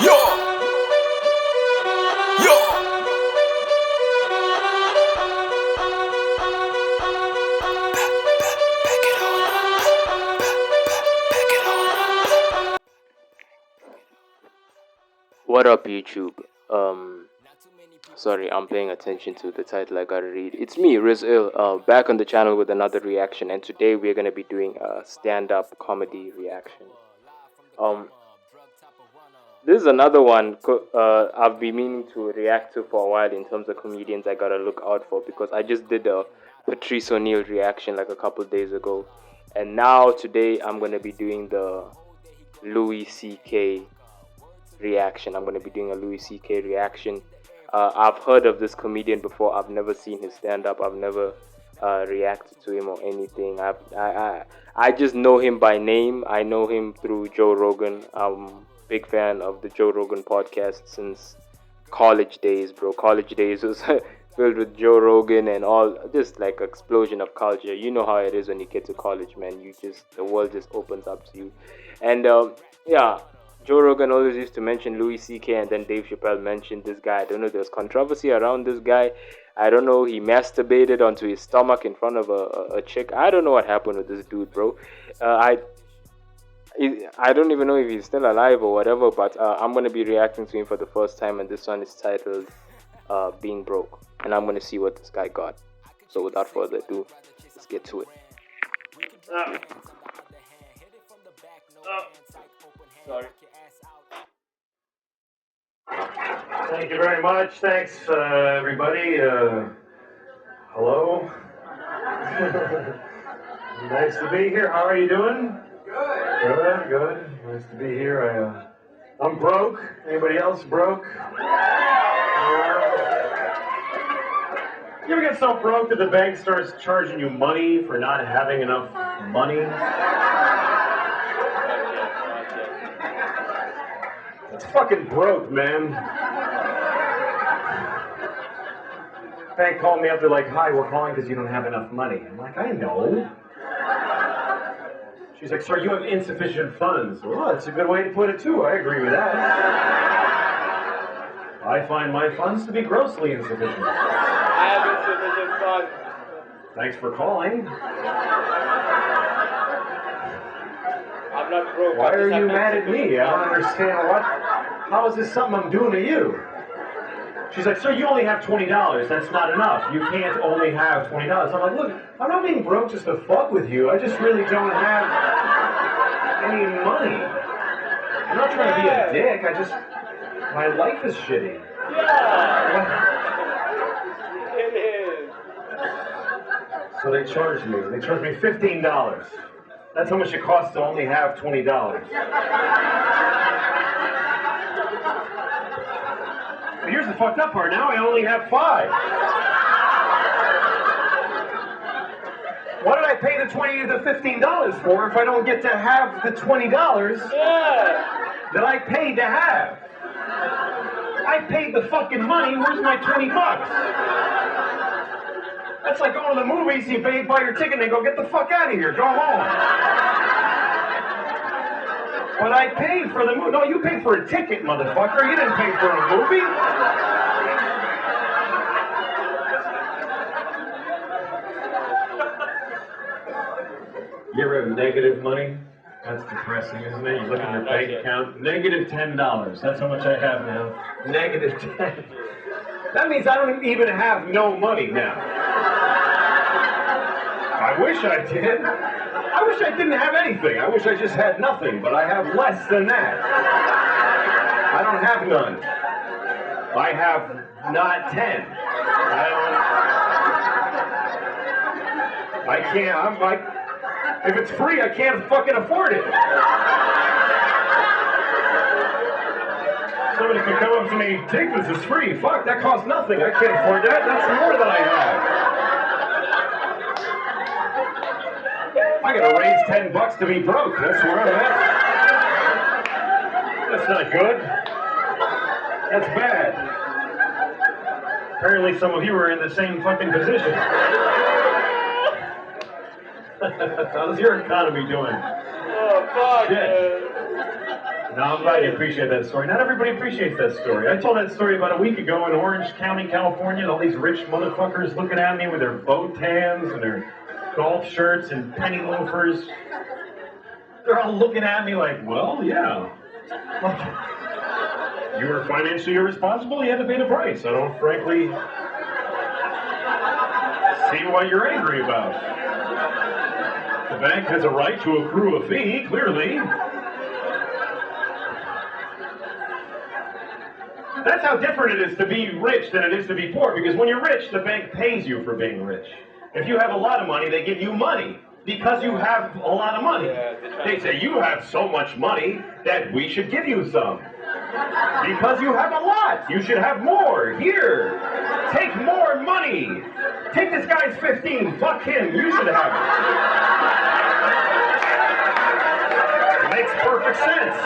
Yo, yo. Back it on up. Back it on up. What up, YouTube? Sorry, I'm paying attention to the title I gotta read. It's me, Rizil, back on the channel with another reaction, and today we're gonna be doing a stand-up comedy reaction. This is another one I've been meaning to react to for a while in terms of comedians I gotta look out for, because I just did a Patrice O'Neal reaction like a couple days ago, and now today I'm gonna be doing the Louis C.K. reaction. I'm gonna be doing a Louis C.K. reaction. I've heard of this comedian before. I've never seen his stand-up. I've never reacted to him or anything. I just know him by name. I know him through Joe Rogan. I'm a big fan of the Joe Rogan podcast since college days, bro. College days was filled with Joe Rogan and all, just like explosion of culture. You know how it is when you get to college, man. The world just opens up to you. And yeah, Joe Rogan always used to mention Louis C.K. and then Dave Chappelle mentioned this guy. I don't know, there's controversy around this guy. I don't know, he masturbated onto his stomach in front of a chick. I don't know what happened with this dude, bro. I don't even know if he's still alive or whatever, but I'm going to be reacting to him for the first time, and this one is titled Being Broke. And I'm going to see what this guy got. So without further ado, let's get to it. Sorry. Thank you very much. Thanks, everybody. Hello. Nice to be here. How are you doing? Good. Good. Nice to be here. I'm broke. Anybody else broke? You ever get so broke that the bank starts charging you money for not having enough money? It's fucking broke, man. Bank called me up, they're like, "Hi, we're calling because you don't have enough money." I'm like, "I know." She's like, "Sir, you have insufficient funds." Well, that's a good way to put it too. I agree with that. I find my funds to be grossly insufficient. I have insufficient funds. Thanks for calling. I'm not broke. Why are you mad at me? I don't understand what. How is this something I'm doing to you? She's like, "Sir, you only have $20. That's not enough. You can't only have $20. I'm like, "Look, I'm not being broke just to fuck with you. I just really don't have any money. I'm not trying to be a dick. My life is shitty." It is. So they charged me. They charged me $15. That's how much it costs to only have $20. But here's the fucked up part. Now I only have $5. What did I pay the $20 to the $15 for if I don't get to have the $20 that I paid to have? I paid the fucking money. Where's my $20? That's like going to the movies, you buy your ticket and they go, "Get the fuck out of here, go home." But I paid for the movie. No, you paid for a ticket, motherfucker. You didn't pay for a movie. You ever have negative money? That's depressing, isn't it? You look at your bank account, negative $10. That's how much I have now. Negative 10. That means I don't even have no money now. I wish I did. I wish I didn't have anything. I wish I just had nothing, but I have less than that. I don't have none. I have not 10. I can't, I'm like, if it's free, I can't fucking afford it. Somebody could come up to me, "Take this, it's free." Fuck, that costs nothing. I can't afford that. That's more than I have. I gotta raise $10 to be broke. That's where I'm at. That's not good. That's bad. Apparently some of you are in the same fucking position. How's your economy doing? Oh, fuck, Shit. man. Now, I'm glad you appreciate that story. Not everybody appreciates that story. I told that story about a week ago in Orange County, California, and all these rich motherfuckers looking at me with their bow tans and their golf shirts and penny loafers. They're all looking at me like, well, yeah. You were financially irresponsible, you had to pay the price. I don't frankly see what you're angry about. The bank has a right to accrue a fee, clearly. That's how different it is to be rich than it is to be poor, because when you're rich, the bank pays you for being rich. If you have a lot of money, they give you money because you have a lot of money. They say, you have so much money that we should give you some. Because you have a lot, you should have more. Here, take more money. Take this guy's 15, fuck him, you should have it. Makes perfect sense.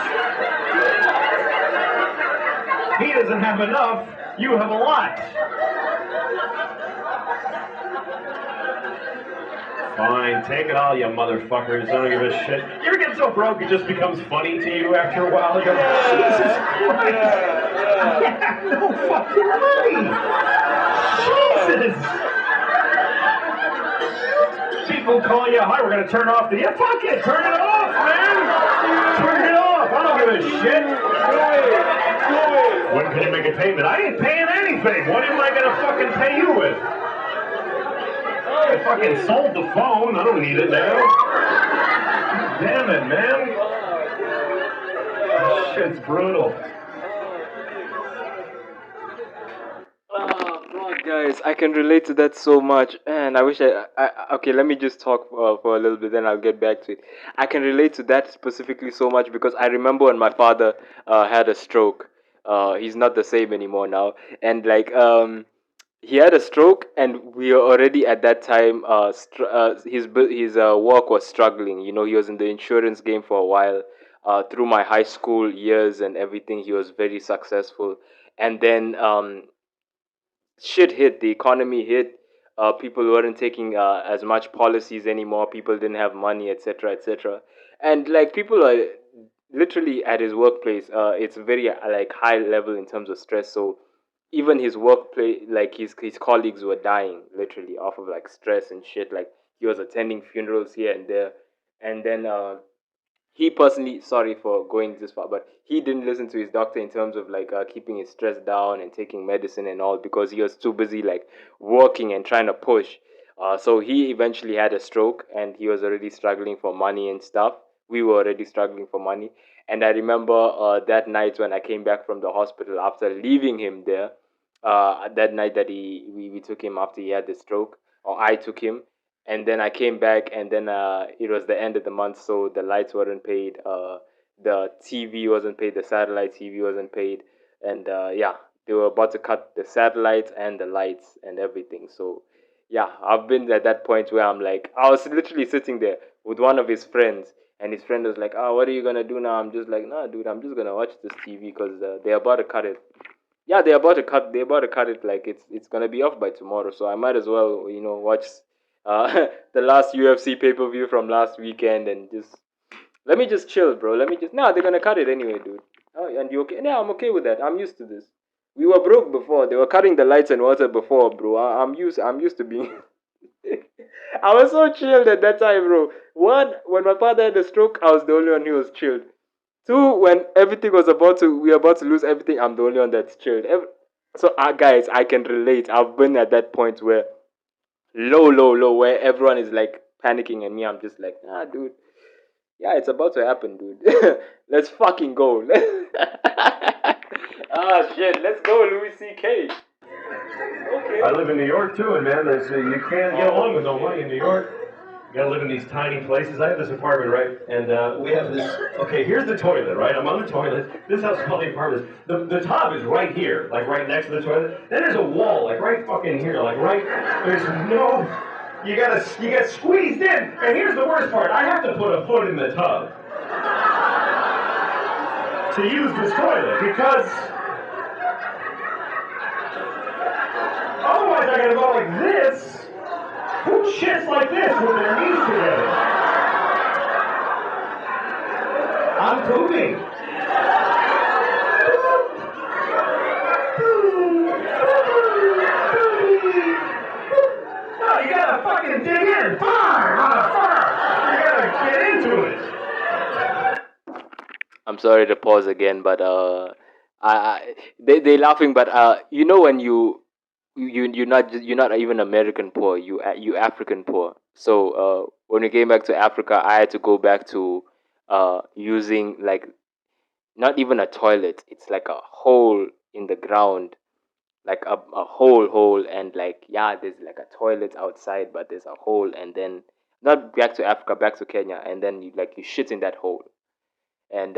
He doesn't have enough, you have a lot. Fine, take it all, you motherfuckers. I don't give a shit. You ever get so broke it just becomes funny to you after a while? You go, Jesus Christ! I have no fucking money! Jesus! People call you, hi, we're gonna turn off the... Yeah, fuck it! Turn it off, man! Turn it off! I don't give a shit! When can you make a payment? I ain't paying anything! What am I gonna fucking pay you with? I fucking sold the phone. I don't need it now. Damn it, man. This shit's brutal. Oh God, guys, I can relate to that so much, and I wish okay, let me just talk for a little bit, then I'll get back to it. I can relate to that specifically so much because I remember when my father had a stroke. He's not the same anymore now, and he had a stroke, and we were already at that time. His work was struggling. You know, he was in the insurance game for a while. Through my high school years and everything, he was very successful. And then shit hit. The economy hit. People weren't taking as much policies anymore. People didn't have money, etc., etc. And like people are literally at his workplace. It's very like high level in terms of stress. So even his workplace, like his colleagues were dying literally off of like stress and shit. Like he was attending funerals here and there, and then he personally, sorry for going this far, but he didn't listen to his doctor in terms of keeping his stress down and taking medicine and all because he was too busy like working and trying to push. So he eventually had a stroke and he was already struggling for money and stuff. We were already struggling for money, and I remember that night when I came back from the hospital after leaving him there. That night that we took him after he had the stroke, or I took him, and then I came back, and then it was the end of the month, so the lights weren't paid, the TV wasn't paid, the satellite TV wasn't paid, and yeah, they were about to cut the satellites and the lights and everything. So yeah, I've been at that point where I'm like, I was literally sitting there with one of his friends, and his friend was like, "Oh, what are you gonna do now?" I'm just like, "Nah, dude, I'm just gonna watch this TV because they're about to cut it." Yeah, they're about to cut. They're about to cut it. Like it's gonna be off by tomorrow. So I might as well, watch the last UFC pay per view from last weekend and just let me just chill, bro. Let me just. Nah, they're gonna cut it anyway, dude. Oh, and you okay? Yeah, I'm okay with that. I'm used to this. We were broke before. They were cutting the lights and water before, bro. I'm used. I'm used to being. I was so chilled at that time, bro. One, when my father had a stroke, I was the only one who was chilled. Two, when everything was we were about to lose everything, I'm the only one that's chilled. So, guys, I can relate. I've been at that point where low, low, low, where everyone is like panicking, and me, I'm just like, nah, dude. Yeah, it's about to happen, dude. Let's fucking go. Ah, shit. Let's go, Louis C.K. Okay. I live in New York too, and man, you can't get along with no money in New York. You gotta live in these tiny places. I have this apartment, right? And we have this. Okay, here's the toilet, right? I'm on the toilet. This house is called the apartment. The tub is right here, like right next to the toilet. Then there's a wall, like right fucking here, like right. There's no. You get squeezed in. And here's the worst part. I have to put a foot in the tub to use this toilet because. Otherwise, I gotta go like this. Who shits like this with their knees together? I'm pooping. fucking dig in. Fire on the fire. You gotta get into it. I'm sorry to pause again, but they're laughing, but you know when you're not even American poor, you African poor. So when we came back to Africa, I had to go back to using like not even a toilet. It's like a hole in the ground, like a hole, and like yeah, there's like a toilet outside, but there's a hole, and then not back to Africa, back to Kenya, and then you shit in that hole. And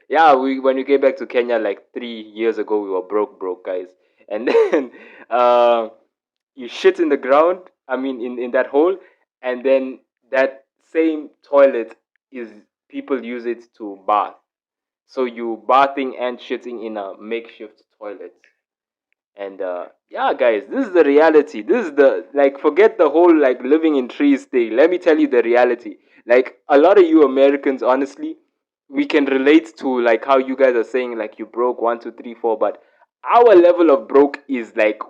yeah, we when we came back to Kenya like 3 years ago, we were broke guys. And then uh, you shit in the ground. I mean, in that hole, and then that same toilet is people use it to bath. So you bathing and shitting in a makeshift toilet. And yeah, guys, this is the reality. This is the like forget the whole like living in trees thing. Let me tell you the reality. Like a lot of you Americans, honestly, we can relate to like how you guys are saying like you broke 1, 2, 3, 4, but our level of broke is like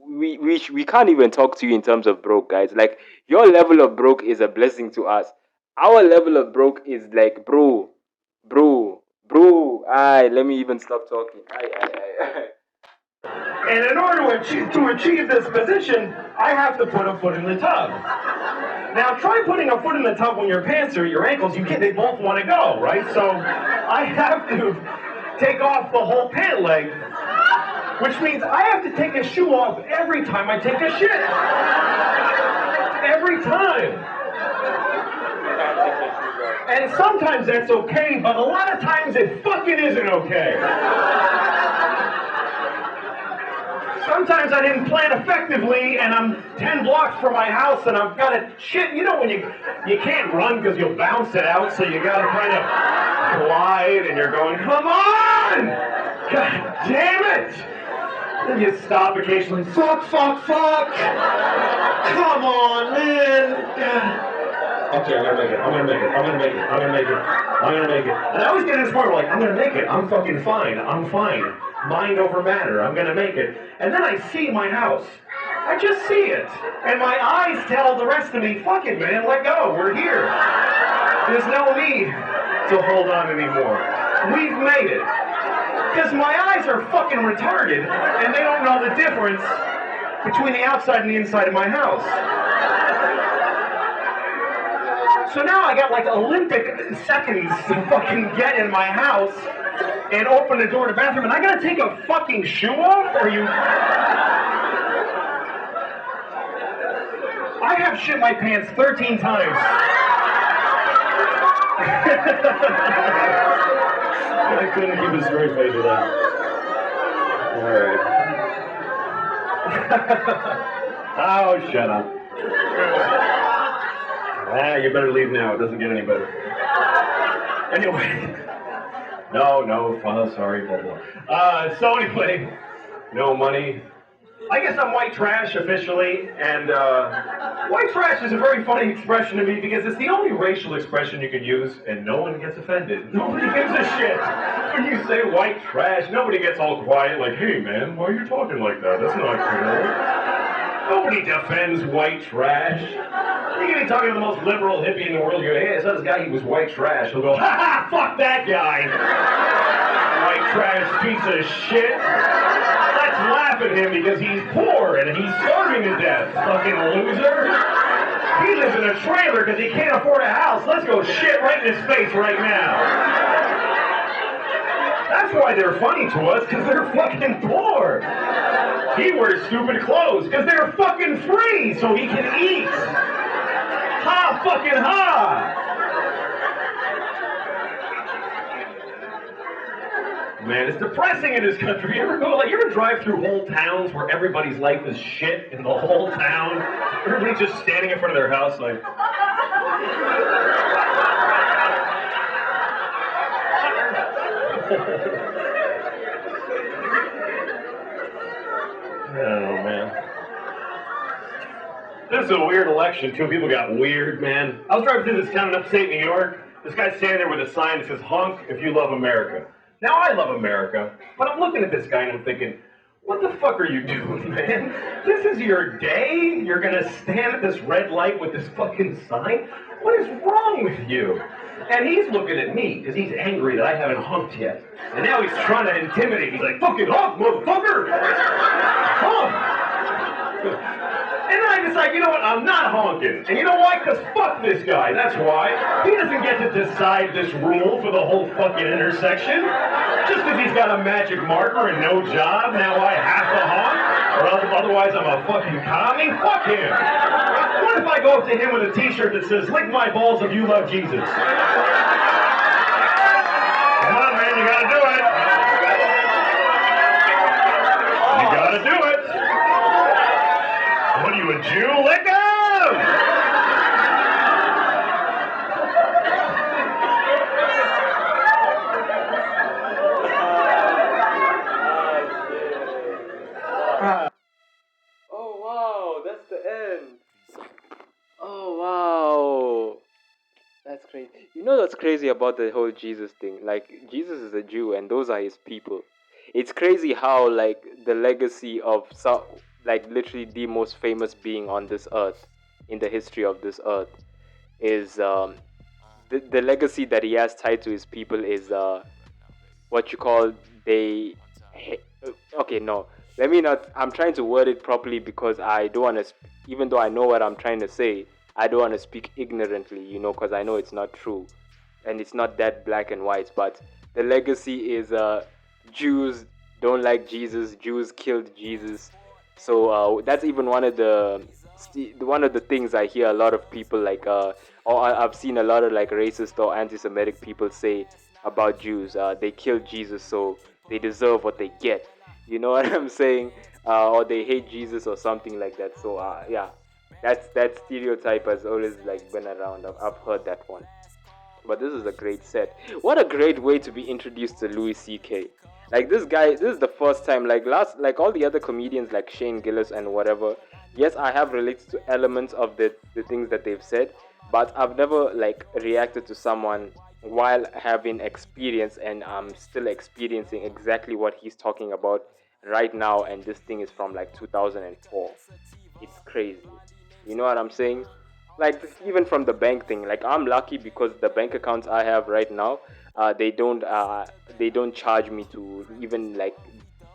we can't even talk to you in terms of broke, guys. Like your level of broke is a blessing to us. Our level of broke is like bro. I let me even stop talking. I. And in order to achieve this position, I have to put a foot in the tub. Now, try putting a foot in the tub when your pants or your ankles, they both want to go, right? So I have to take off the whole pant leg, which means I have to take a shoe off every time I take a shit. Every time. And sometimes that's okay, but a lot of times it fucking isn't okay. Sometimes I didn't plan effectively, and I'm 10 blocks from my house, and I've got to shit. You know when you can't run because you'll bounce it out, so you got to kind of glide, and you're going, come on! God damn it! Then you stop occasionally. Fuck! Come on, man! Okay, I'm gonna make it. And I always get to this point where I'm gonna make it. I'm fucking fine. I'm fine. Mind over matter. I'm gonna make it. And then I see my house. I just see it. And my eyes tell the rest of me, fuck it, man, let go. We're here. There's no need to hold on anymore. We've made it. Because my eyes are fucking retarded, and they don't know the difference between the outside and the inside of my house. So now I got like Olympic seconds to fucking get in my house and open the door to the bathroom, and I gotta take a fucking shoe off? Or you... I have shit my pants 13 times. I couldn't keep a straight face with that. Alright. Oh, shut up. You better leave now. It doesn't get any better. Anyway. No, sorry, blah, blah. So anyway, no money. I guess I'm white trash officially, and white trash is a very funny expression to me because it's the only racial expression you can use, and no one gets offended. Nobody gives a shit when you say white trash. Nobody gets all quiet like, hey man, why are you talking like that? That's not cool. Nobody defends white trash. You can be talking to the most liberal hippie in the world. You go, hey, I saw this guy, he was white trash. He'll go, ha ha, fuck that guy. White trash piece of shit. Let's laugh at him because he's poor and he's starving to death. Fucking loser. He lives in a trailer because he can't afford a house. Let's go shit right in his face right now. That's why they're funny to us, because they're fucking poor. He wears stupid clothes because they're fucking free so he can eat. Ha fucking ha! Man, it's depressing in this country. You ever drive through whole towns where everybody's life is shit in the whole town? Everybody's just standing in front of their house like... Oh, man. This is a weird election, too. People got weird, man. I was driving through this town in upstate New York. This guy's standing there with a sign that says, honk if you love America. Now, I love America, but I'm looking at this guy and I'm thinking, What the fuck are you doing, man? This is your day? You're gonna stand at this red light with this fucking sign? What is wrong with you? And he's looking at me because he's angry that I haven't honked yet. And now he's trying to intimidate me. He's like, fucking honk, motherfucker! Honk! And then I decide, you know what, I'm not honking. And you know why? Because fuck this guy, that's why. He doesn't get to decide this rule for the whole fucking intersection. Just because he's got a magic marker and no job, now I have to honk? Or otherwise I'm a fucking commie? Fuck him. What if I go up to him with a t-shirt that says, lick my balls if you love Jesus? Come on, man, you gotta do it. You gotta do it. What are you, a Jew? Let go! Oh wow, that's the end. Oh wow. That's crazy. You know what's crazy about the whole Jesus thing? Like, Jesus is a Jew and those are his people. It's crazy how, like, the legacy of some, like, literally the most famous being on this earth, in the history of this earth, is, the legacy that he has tied to his people is, what you call, they, okay, no. Let me not, I'm trying to word it properly because I don't want to, even though I know what I'm trying to say, I don't want to speak ignorantly, you know, because I know it's not true. And it's not that black and white. But the legacy is Jews don't like Jesus. Jews killed Jesus. So that's even one of the things I hear a lot of people like, or I've seen a lot of like racist or anti-Semitic people say about Jews. They killed Jesus, so they deserve what they get. You know what I'm saying? Or they hate Jesus or something like that. So yeah. That stereotype has always like been around. I've heard that one. But this is a great set. What a great way to be introduced to Louis C.K. Like, this guy, this is the first time, like all the other comedians like Shane Gillis and whatever. Yes, I have related to elements of the things that they've said, but I've never like reacted to someone while having experience, and I'm still experiencing exactly what he's talking about right now. And this thing is from like 2004. It's crazy. You know what I'm saying? Like, even from the bank thing, like, I'm lucky because the bank accounts I have right now, they don't charge me to even like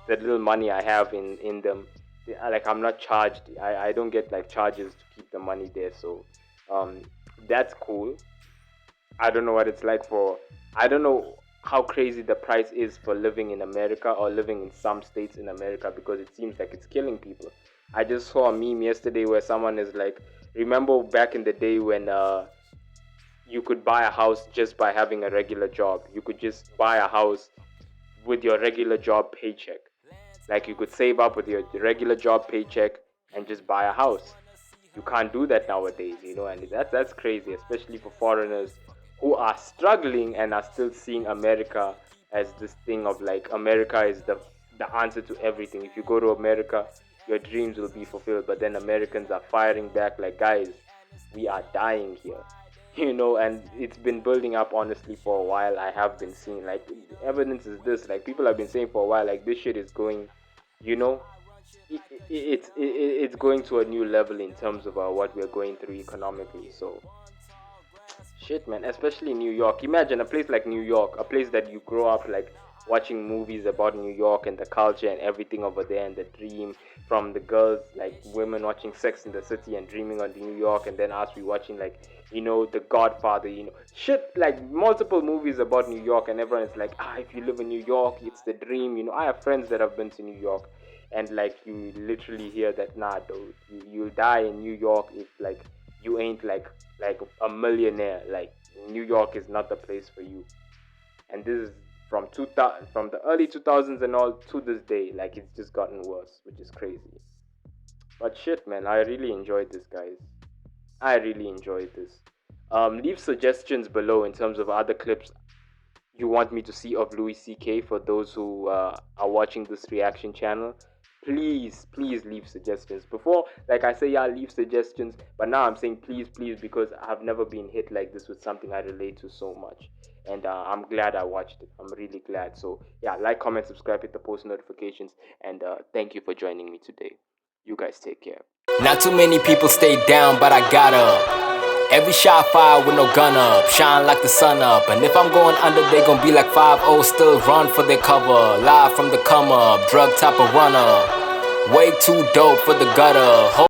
the little money I have in them. Like, I'm not charged. I don't get like charges to keep the money there. So that's cool. I don't know what it's like for. I don't know how crazy the price is for living in America or living in some states in America, because it seems like it's killing people. I just saw a meme yesterday where someone is like, remember back in the day when you could buy a house just by having a regular job. You could just buy a house with your regular job paycheck. Like, you could save up with your regular job paycheck and just buy a house. You can't do that nowadays, you know, and that's crazy, especially for foreigners who are struggling and are still seeing America as this thing of like, America is the answer to everything. If you go to America, your dreams will be fulfilled. But then Americans are firing back like, guys, we are dying here, you know. And it's been building up honestly for a while. I have been seeing like evidence is this, like, people have been saying for a while, like, this shit is going, you know, it's going to a new level in terms of what we're going through economically. So shit, man, especially New York. Imagine a place like New York, a place that you grow up like watching movies about New York and the culture and everything over there, and the dream from the girls, like women watching Sex in the City and dreaming on New York, and then us we watching like, you know, The Godfather, you know, shit, like multiple movies about New York, and everyone is like, if you live in New York, it's the dream, you know. I have friends that have been to New York, and like, you literally hear that, nah, dude, you'll die in New York if like you ain't like a millionaire. Like, New York is not the place for you. And this is from the early 2000s and all to this day. Like, it's just gotten worse, which is crazy. But shit, man, I really enjoyed this, guys. I really enjoyed this. Leave suggestions below in terms of other clips you want me to see of Louis C.K. for those who are watching this reaction channel. Please leave suggestions. Before, like I say, yeah, leave suggestions, but now I'm saying please, because I've never been hit like this with something I relate to so much. and I'm glad I watched it. I'm really glad. So yeah, like, comment, subscribe, hit the post notifications, and thank you for joining me today. You guys take care. Not too many people stay down, but I got up. Every shot fired with no gun up, shine like the sun up. And if I'm going under, they gon' be like 5-0, still run for their cover. Live from the come up, drug type of runner. Way too dope for the gutter.